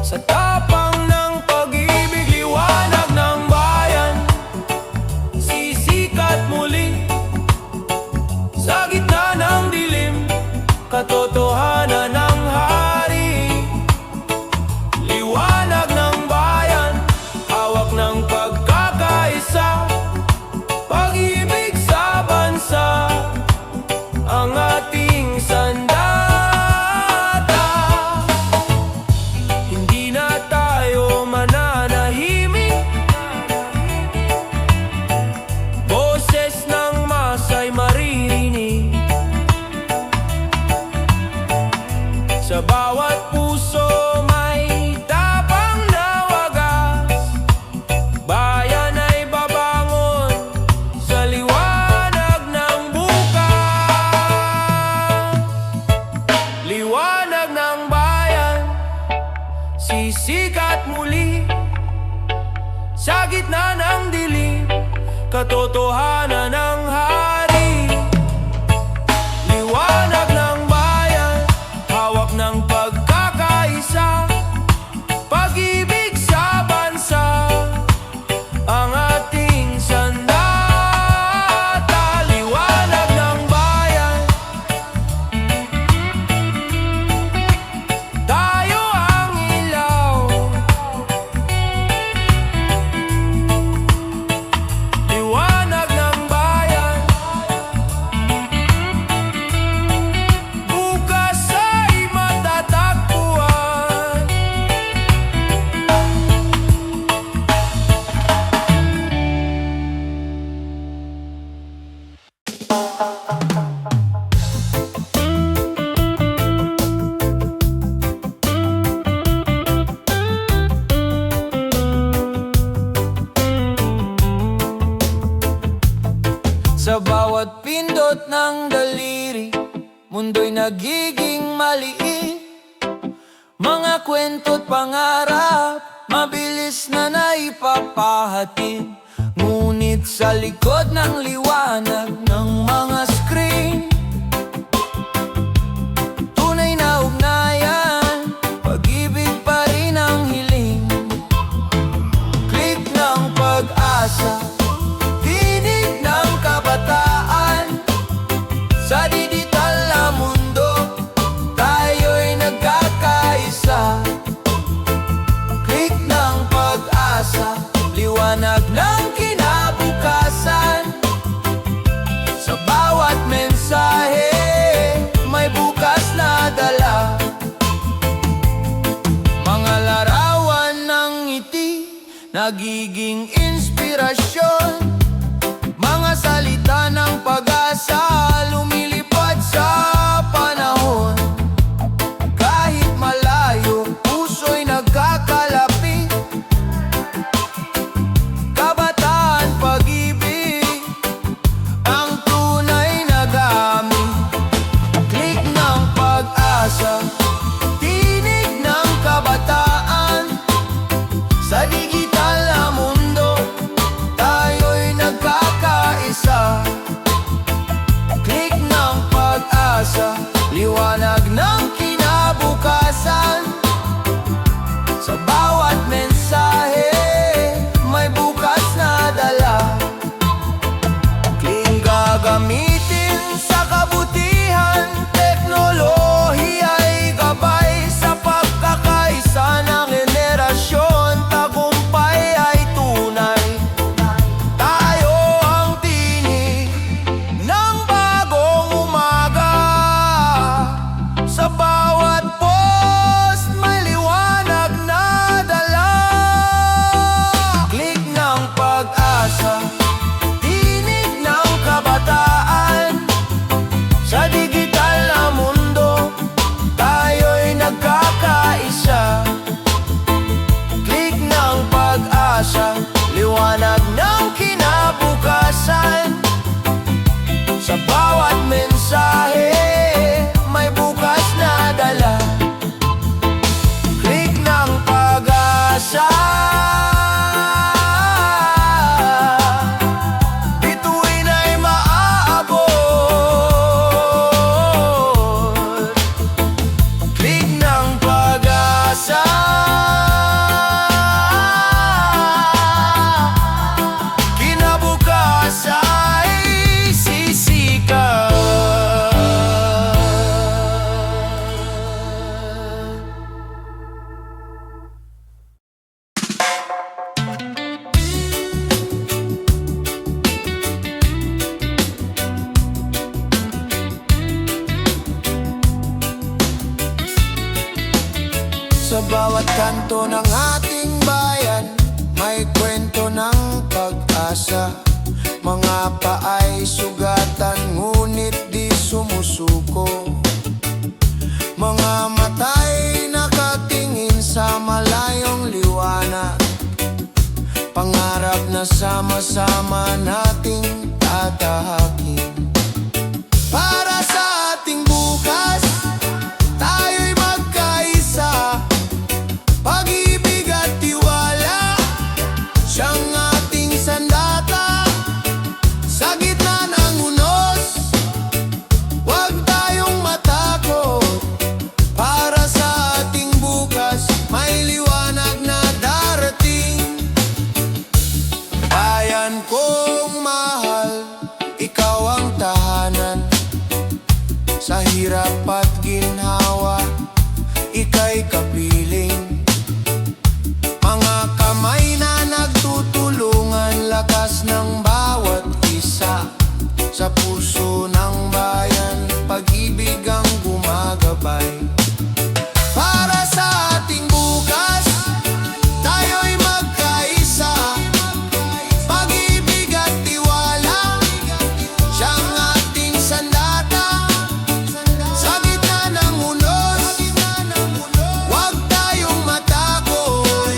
sa tapang ng pag-ibig. Liwanag ng bayan, sisikat muli. Sa gitna ng dilim, katotohanan ng hari. Liwanag ng bayan, hawak ng pagkakaisa. Pag-ibig sa bansa, ang ating sandata. Hindi na tayo mananahimik. Boses ng masa'y maririnig. Sa bawat puso may tapang na wagas. Bayan ay babangon sa liwanag ng bukas. Liwanag ng bayan, sisikat muli. Sa gitna ng dilim, katotohanan ng hari. Liwanag ng bayan, hawak ng pagkakaisa. Pag-ibig sa bansa, ang ating sandata. Liwanag ng bayan, tayo ang ilaw. Liwanag ng bayan, bukas ay matatagpuan. Sa bawat pindot ng daliri, mundo'y nagiging maliit. Mga kwento't pangarap, mabilis na naipapahatid. Ngunit sa likod ng liwanag ng mga screen, tunay na ugnayan, pag-ibig pa rin ang hiling. Click ng pag-asa, tinig ng kabataan. Sa digital na mundo, tayo'y nagkakaisa. Click ng pag-asa, liwanag ng kinabukasan. nagiging inspirasyon. Mga salita ng pag-asa, lumilipad sa panahon. Kahit malayo, puso'y nagkakalapit. Kabataan, pag-ibig, ang tunay na gamit. Click ng pag-asa, tinig ng kabataan. Sa digital na mundo, tayo'y nagkakaisa. Click ng pag-asa, liwanag ng kinabukasan. Sa bawat mensahe, may bukas na dala. Click gagamitin sa kabutihan, teknolohiya'y gabay sa pagkakaisa ng henerasyon. Tagumpay ay tunay, tayo ang tinig ng bagong umaga. Sa bawat post, may liwanag na dala. Click ng pag-asa, tinig ng kabataan. Sa digital na mundo, tayo'y nagkakaisa. Click ng pag-asa, liwanag ng kinabukasan. Sa bawat mensahe, may bukas na dala. Click ng pag-asa, bituin ay maaabot. Click ng pag-asa, kinabukas ay sisikat. Sa bawat kanto ng ating bayan, may kwento ng pag-asa. Mga paay sugatan, ngunit di sumusuko. Mga mata'y nakatingin sa malayong liwanag. Pangarap na sama-sama nating tatahakin. Para sa ating bukas, tayo'y magkaisa. Pag-ibig at tiwala, siyang ating sandata. Sa gitna ng unos, huwag tayong matakot. Para sa ating bukas, may liwanag na darating. Bayan kong mahal, ikaw ang tahanan. Sa hirap at ginhawa, ika'y kapiling. Mga kamay na nagtutulungan, lakas ng bawat isa. Sa puso ng bayan, pag-ibig ang gumagabay. Para sa ating bukas, tayo'y magkaisa. Pag-ibig at tiwala, siyang ating sandata. Sa gitna ng unos, huwag tayong matakot.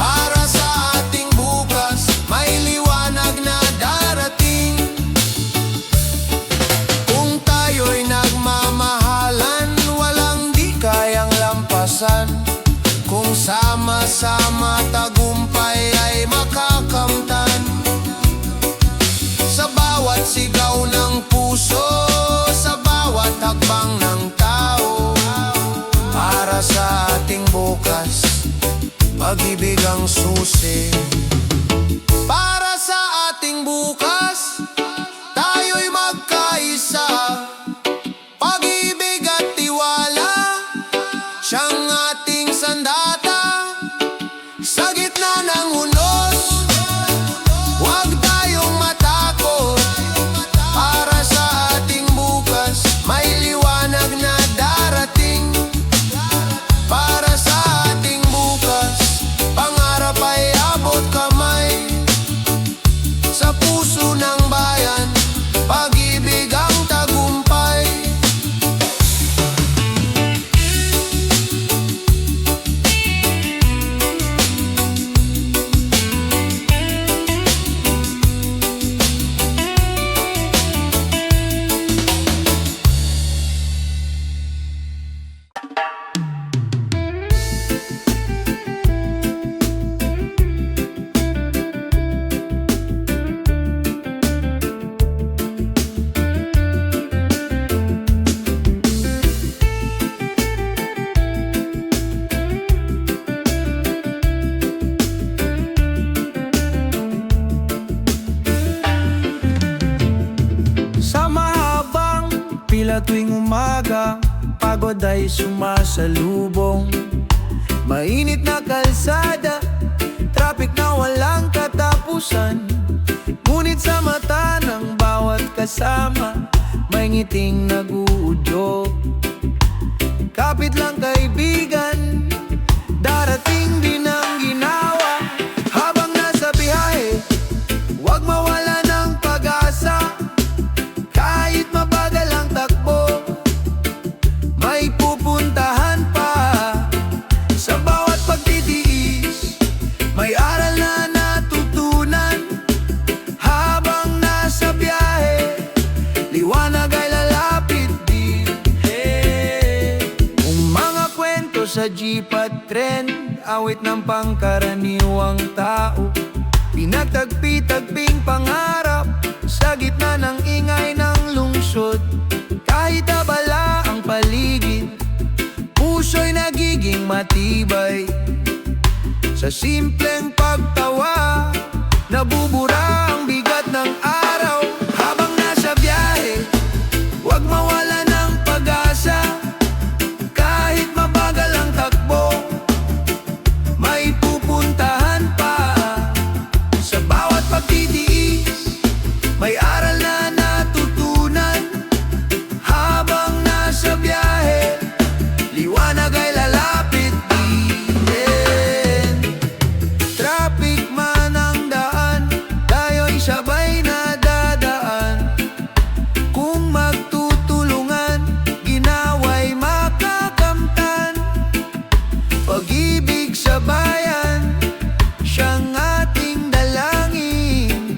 Para sa ating bukas, may liwanag na darating. Kung tayo'y nagmamahalan, walang di kayang lampasan. Kung sama-sama, tagumpay ay makakamtan. Sa bawat sigaw ng puso, sa bawat hakbang ng tao. Para sa ating bukas, pag-ibig ang susi. Para sa ating bukas, tayo'y magkaisa. Pag-ibig at tiwala, siyang ating sandata. Sa gitna ng unos, huwag tayong matakot. Para sa ating bukas, may liwanag na darating. Para sa ating bukas, pangarap ay abot ka. puso ng bayan, pag-ibig ang tagumpay. Sa mahabang pila tuwing umaga, pagod ay sumasalubong. Mainit na kalsada, traffic na walang katapusan. Ngunit sa mata ng bawat kasama, may ngiting nag-uudyok. Kapit lang kaibigan, darating din ang ginawa. Habang nasa biyahe, huwag mawala ng pag-asa. Kahit mabagal ang takbo, may pupuntahan pa. Sa bawat pagtitiis, may aral na natutunan. Habang nasa biyahe, liwanag ay lalapit din. Kung mga kwento sa jeep at tren, awit ng pangkaraniwang tao, pinagtagpi-tagping pangarap sa gitna ng ingay ng lungsod. Kahit abala ang paligid, puso'y nagiging matibay. Sa simpleng pagtawa, nabubura ang bigat ng araw. Habang nasa biyahe, huwag mawala ng pag-asa. Kahit mabagal ang takbo, may pupuntahan pa. Sa bawat pagtitiis, may aral na natutunan. Habang nasa biyahe, liwanag ay lalapit din. Traffic man ang daan, tayo'y sabay na dadaan. Kung magtutulungan, ginawa'y makakamtan. Pag-ibig sa bayan, siyang ating dalangin.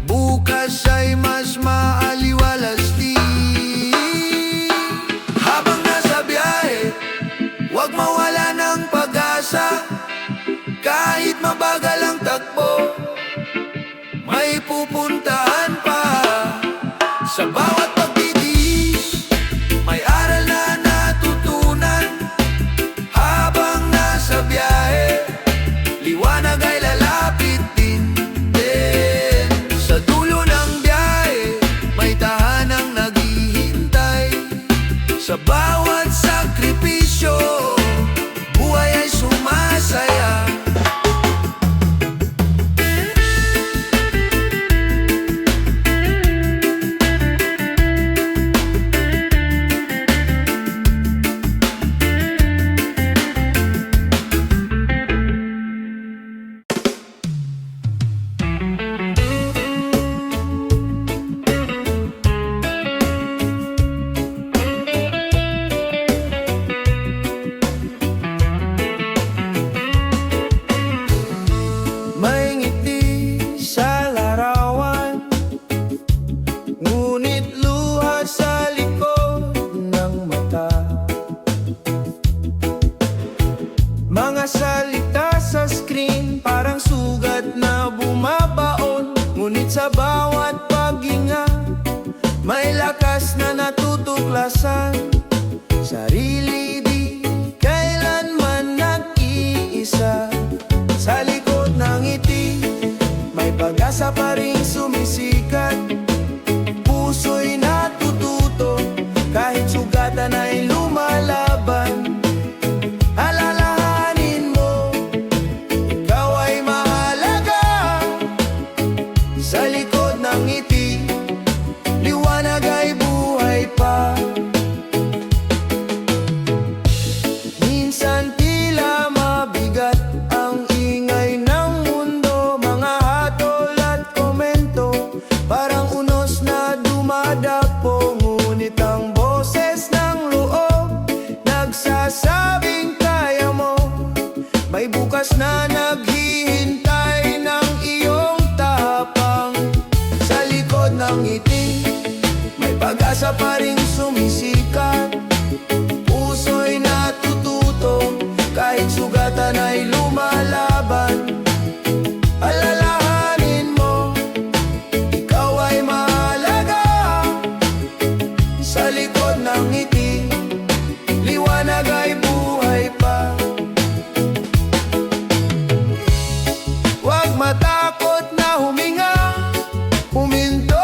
Bukas ay mas maaliwalas din. Habang nasa biyahe, huwag mawala ng pag-asa. Kahit mabagal ang takbo, may pupuntahan pa. Sa bawat pagtitiis, may aral na natutunan. Habang nasa biyahe, liwanag ay lalapit din. Sa dulo ng biyahe, may tahanang naghihintay. Sa bawat sakripisyo, buhay ay sumasaya. May ngiti sa larawan, ngunit luha sa likod ng mata. Mga salita sa screen, parang sugat na bumabaon. Ngunit sa bawat paghinga, may lakas na natutuklasan. Sarili di kailanman nag-iisa. Sa likod ng ngiti, may pag-asa pa rin sumisikat. Puso'y natututo, kahit sugatan ay lumalaban. Alalahanin mo, ikaw ay mahalaga. Sa likod ng ngiti, liwanag ay buhay pa. Minsan tila mabigat ang ingay ng mundo, mga hatol at komento. ng ngiti, may pag-asa pa ring sumisikat. Puso'y natututo, kahit sugatan ay lumalaban. Alalahanin mo, ikaw ay mahalaga. Sa likod ng ngiti, liwanag ay buhay pa. Huwag matakot na huminga, huminto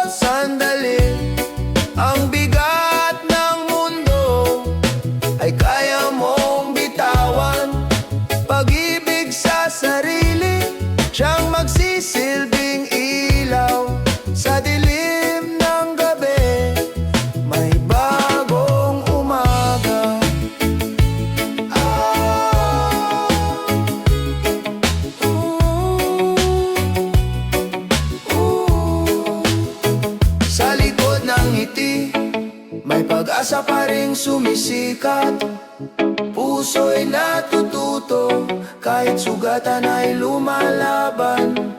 sandali. Ang bigat ng mundo ay kaya mong bitawan. Pag-ibig sa sarili, siyang magsisilbing ilaw. Sa dilim ng gabi, may bagong umaga. Sa likod ng ngiti, may pag-asa pa ring sumisikat. Puso'y natututo, kahit sugatan ay lumalaban.